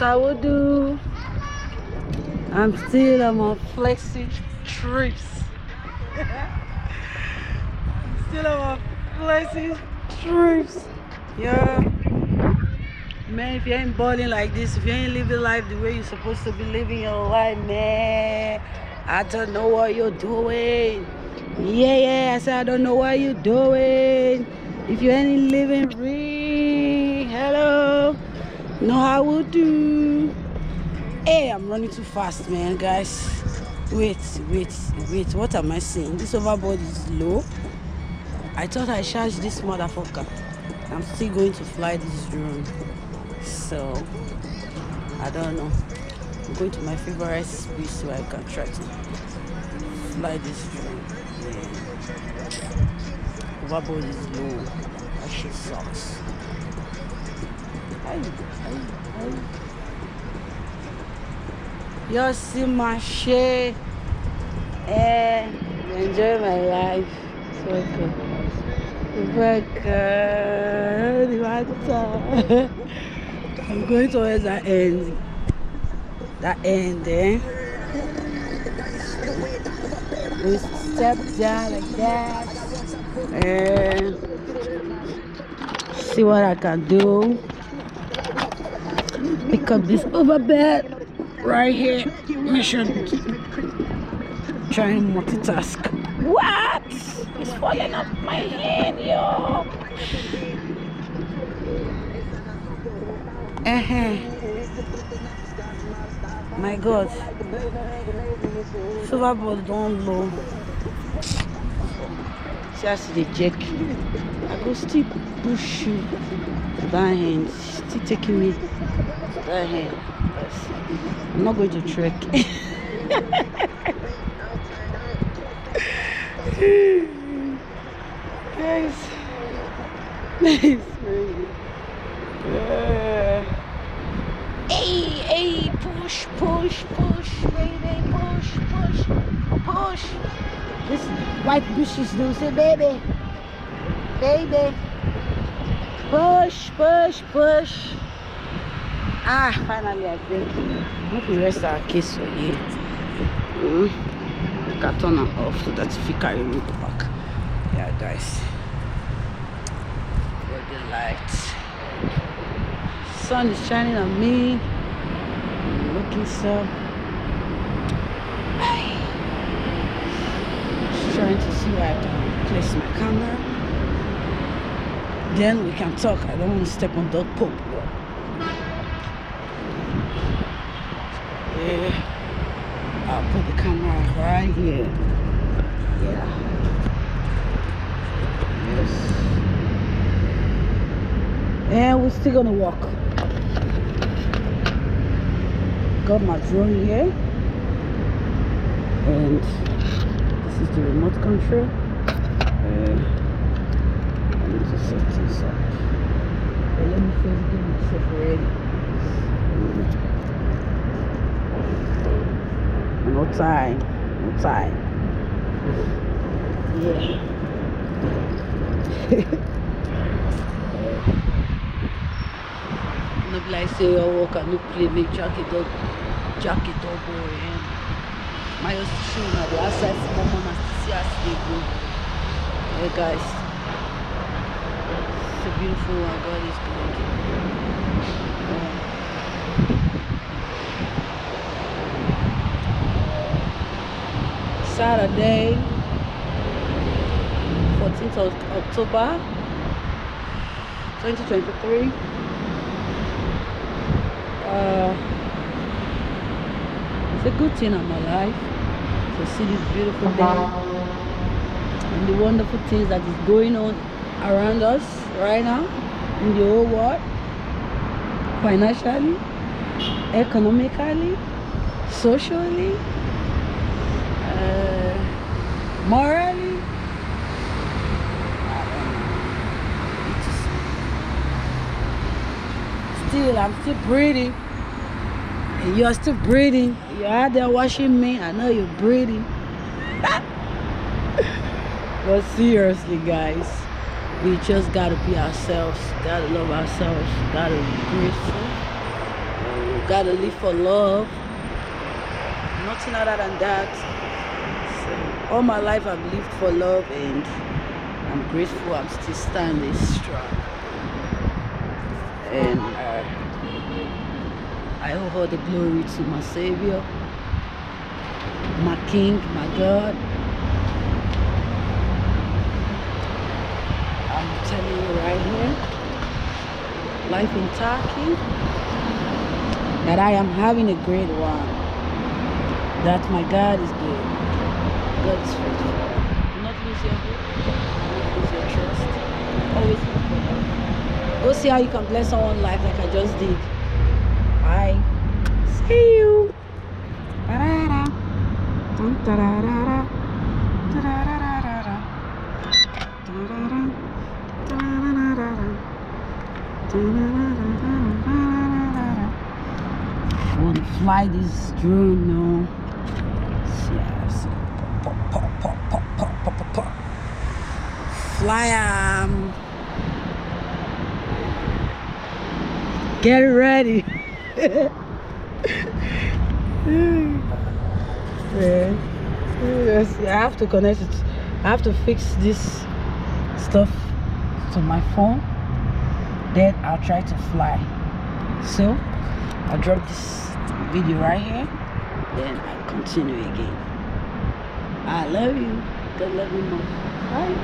I would do. I'm still on my flexi trips. Still on my flexi trips. Yeah. Man, if you ain't balling like this, if you ain't living life the way you're supposed to be living your life, man, I don't know what you're doing. Yeah, I said I don't know what you're doing. If you ain't living real, hello, know how we do. Hey, I'm running too fast, man, guys. Wait. What am I saying? This overboard is low. I thought I charged this motherfucker. I'm still going to fly this drone. So, I don't know. I'm going to my favorite space so I can try to fly this drone. Yeah. Overboard is low. That shit sucks. You see my shit and enjoy my life. So good. I'm going towards that end. That end, eh? We step down like that. And see what I can do. Pick up this overbed right here. Mission. Try and multitask. What? It's falling off my hand, yo. My God. Silverboard don't low. Just the jack. I go still push you to that hand. Still taking me to that hand. Yes. I'm not going to trek. Guys. Nice. Hey, push, baby, push. This white bushes don't say baby, push. Ah, finally I think. Let me rest our case for you. I can turn it off so that if you carry me go back. Yeah, guys. With the lights. Sun is shining on me. I'm looking so. Just trying to see where I can place my camera. Then we can talk. I don't want to step on dog poop. Yeah. I'll put the camera right here. Yeah. Yes. And we're still gonna walk. Got my drone here. And this is the remote control. I need to set this up. But let me first get myself ready. No time. Yeah. No be like say your work and no play, make jacket up boy. My used to show now the outside small mama see as they go. Hey guys. It's so beautiful and God is good. Saturday, 14th of October 2023. It's a good thing in my life to see this beautiful day and the wonderful things that is going on around us right now in the whole world, financially, economically, socially, morally. I'm still breathing. And you're still breathing. You're out there watching me. I know you're breathing. But seriously, guys, we gotta be ourselves. Gotta love ourselves. Gotta be grateful. gotta live for love. Nothing other than that. So all my life I've lived for love, and I'm grateful I'm still standing strong. And I owe all the glory to my Savior, my King, my God. I'm telling you right here, life in Turkey, that I am having a great one. That my God is good. God is faithful. Do not lose your hope. Do not lose your trust. Always look for love. Go see how you can bless someone's life like I just did. Bye. See you. Da-da-da. Da-da-da-da. Da-da-da-da-da. Da-da-da. Da-da-da-da-da. Da-da-da-da-da. I want to fly this drone now. Yes. Pop, pop, pop, pop, pop, pop, pop, pop. Fly. Get ready. Yes, I have to connect it. I have to fix this stuff to my phone. Then I'll try to fly. So I'll drop this video right here. Then I'll continue again. I love you. God love you more. Bye.